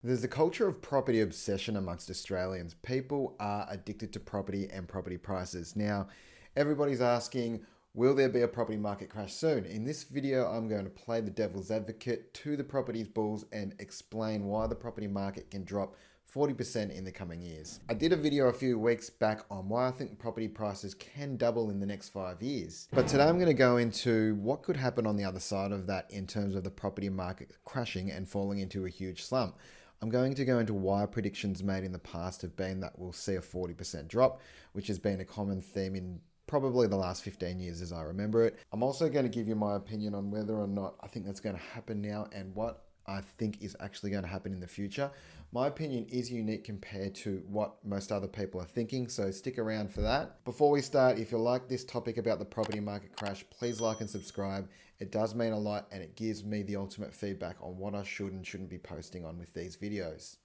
There's a culture of property obsession amongst Australians. People are addicted to property and property prices. Now, everybody's asking, will there be a property market crash soon? In this video, I'm going to play the devil's advocate to the properties bulls and explain why the property market can drop 40% in the coming years. I did a video a few weeks back on why I think property prices can double in the next 5 years. But today I'm going to go into what could happen on the other side of that in terms of the property market crashing and falling into a huge slump. I'm going to go into why predictions made in the past have been that we'll see a 40% drop, which has been a common theme in probably the last 15 years as I remember it. I'm also going to give you my opinion on whether or not I think that's going to happen now and what I think is actually going to happen in the future. My opinion is unique compared to what most other people are thinking, so stick around for that. Before we start, if you like this topic about the property market crash, please like and subscribe. It does mean a lot and it gives me the ultimate feedback on what I should and shouldn't be posting on with these videos.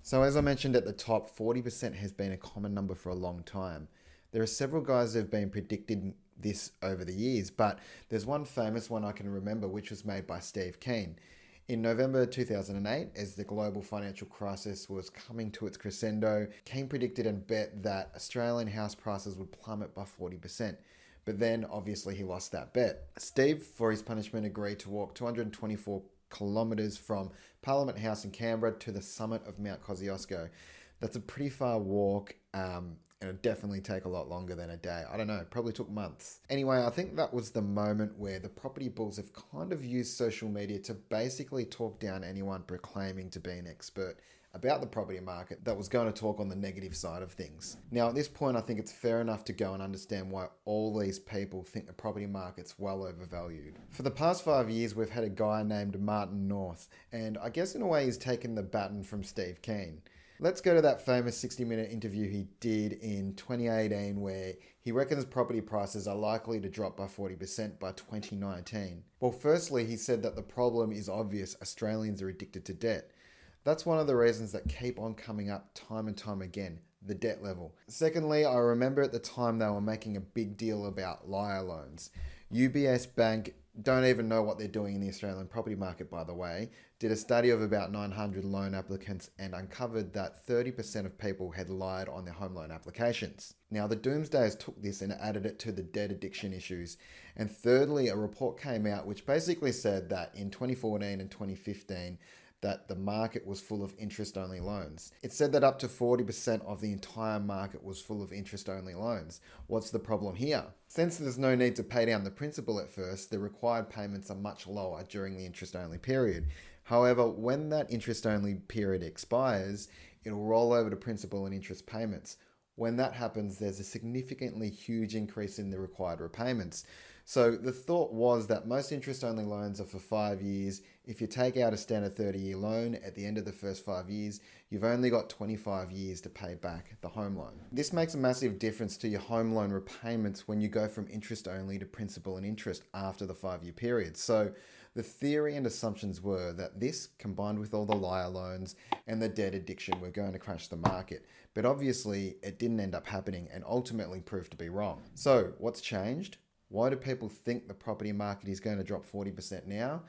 So as I mentioned at the top, 40% has been a common number for a long time. There are several guys that have been predicting this over the years, but there's one famous one I can remember which was made by Steve Keen. In November 2008, as the global financial crisis was coming to its crescendo, Keen predicted and bet that Australian house prices would plummet by 40%. But then obviously he lost that bet. Steve, for his punishment, agreed to walk 224 kilometres from Parliament House in Canberra to the summit of Mount Kosciuszko. That's a pretty far walk, and it'd definitely take a lot longer than a day. I don't know, probably took months. Anyway, I think that was the moment where the property bulls have kind of used social media to basically talk down anyone proclaiming to be an expert about the property market that was going to talk on the negative side of things. Now, at this point, I think it's fair enough to go and understand why all these people think the property market's well overvalued. For the past 5 years, we've had a guy named Martin North, and I guess in a way he's taken the baton from Steve Keen. Let's go to that famous 60-minute interview he did in 2018 where he reckons property prices are likely to drop by 40% by 2019. Well, firstly, he said that the problem is obvious. Australians are addicted to debt. That's one of the reasons that keep on coming up time and time again, the debt level. Secondly, I remember at the time they were making a big deal about liar loans. UBS Bank, don't even know what they're doing in the Australian property market, by the way, did a study of about 900 loan applicants and uncovered that 30% of people had lied on their home loan applications. Now, the Doomsdayers took this and added it to the debt addiction issues. And thirdly, a report came out which basically said that in 2014 and 2015, that the market was full of interest-only loans. It said that up to 40% of the entire market was full of interest-only loans. What's the problem here? Since there's no need to pay down the principal at first, the required payments are much lower during the interest-only period. However, when that interest-only period expires, it'll roll over to principal and interest payments. When that happens, there's a significantly huge increase in the required repayments. So the thought was that most interest-only loans are for 5 years. If you take out a standard 30-year loan, at the end of the first 5 years, you've only got 25 years to pay back the home loan. This makes a massive difference to your home loan repayments when you go from interest-only to principal and interest after the 5-year period. So the theory and assumptions were that this, combined with all the liar loans and the debt addiction, were going to crash the market. But obviously, it didn't end up happening and ultimately proved to be wrong. So what's changed? Why do people think the property market is going to drop 40% now?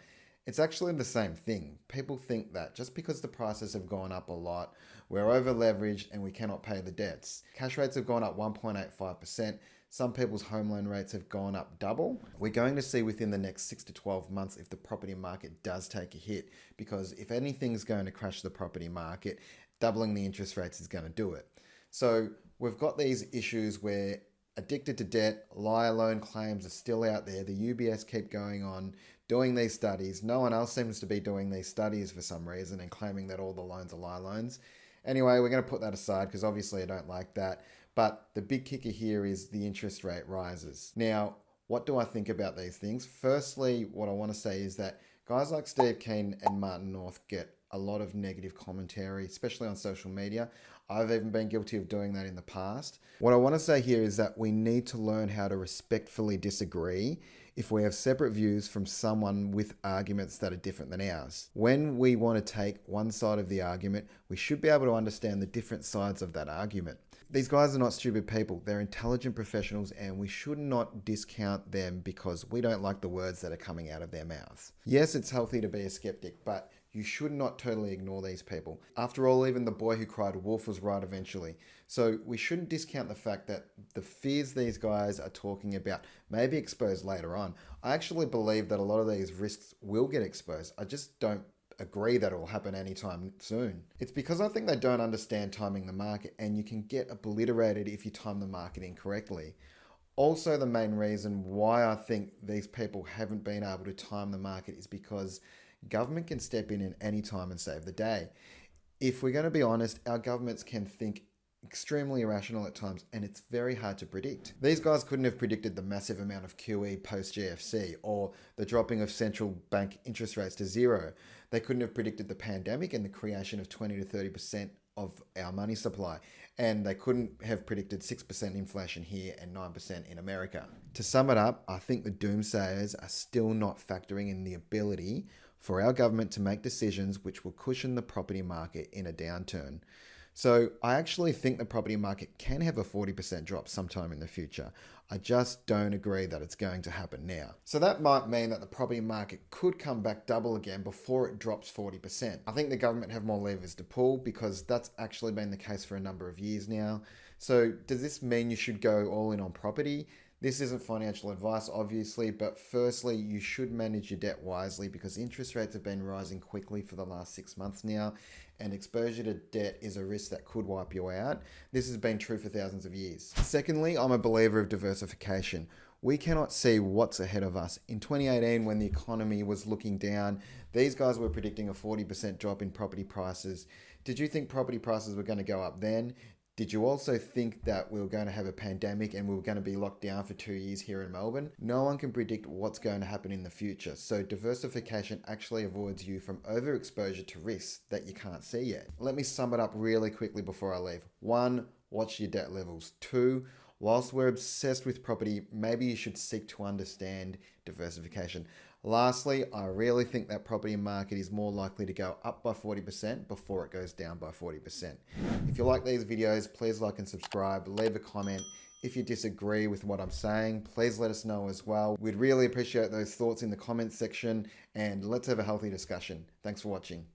It's actually the same thing. People think that just because the prices have gone up a lot, we're over leveraged and we cannot pay the debts. Cash rates have gone up 1.85%. Some people's home loan rates have gone up double. We're going to see within the next 6 to 12 months if the property market does take a hit, because if anything's going to crash the property market, doubling the interest rates is going to do it. So we've got these issues where addicted to debt, liar loan claims are still out there. The UBS keep going on doing these studies. No one else seems to be doing these studies for some reason and claiming that all the loans are liar loans. Anyway, we're going to put that aside because obviously I don't like that. But the big kicker here is the interest rate rises. Now, what do I think about these things? Firstly, what I want to say is that guys like Steve Keen and Martin North get a lot of negative commentary, especially on social media. I've even been guilty of doing that in the past. What I want to say here is that we need to learn how to respectfully disagree if we have separate views from someone with arguments that are different than ours. When we want to take one side of the argument, we should be able to understand the different sides of that argument. These guys are not stupid people. They're intelligent professionals, and we should not discount them because we don't like the words that are coming out of their mouths. Yes, it's healthy to be a skeptic, but you should not totally ignore these people. After all, even the boy who cried wolf was right eventually. So we shouldn't discount the fact that the fears these guys are talking about may be exposed later on. I actually believe that a lot of these risks will get exposed. I just don't agree that it will happen anytime soon. It's because I think they don't understand timing the market, and you can get obliterated if you time the market incorrectly. Also, the main reason why I think these people haven't been able to time the market is because government can step in at any time and save the day. If we're going to be honest, our governments can think extremely irrational at times, and it's very hard to predict. These guys couldn't have predicted the massive amount of QE post GFC or the dropping of central bank interest rates to zero. They couldn't have predicted the pandemic and the creation of 20 to 30% of our money supply, and they couldn't have predicted 6% inflation here and 9% in America. To sum it up, I think the doomsayers are still not factoring in the ability for our government to make decisions which will cushion the property market in a downturn. So I actually think the property market can have a 40% drop sometime in the future. I just don't agree that it's going to happen now. So that might mean that the property market could come back double again before it drops 40%. I think the government have more levers to pull because that's actually been the case for a number of years now. So does this mean you should go all in on property? This isn't financial advice, obviously, but firstly, you should manage your debt wisely because interest rates have been rising quickly for the last 6 months now, and exposure to debt is a risk that could wipe you out. This has been true for thousands of years. Secondly, I'm a believer of diversification. We cannot see what's ahead of us. In 2018, when the economy was looking down, these guys were predicting a 40% drop in property prices. Did you think property prices were going to go up then? Did you also think that we were going to have a pandemic and we were going to be locked down for 2 years here in Melbourne? No one can predict what's going to happen in the future. So diversification actually avoids you from overexposure to risks that you can't see yet. Let me sum it up really quickly before I leave. 1, watch your debt levels. 2, whilst we're obsessed with property, maybe you should seek to understand diversification. Lastly, I really think that property market is more likely to go up by 40% before it goes down by 40%. If you like these videos, please like and subscribe, leave a comment. If you disagree with what I'm saying, please let us know as well. We'd really appreciate those thoughts in the comments section, and let's have a healthy discussion. Thanks for watching.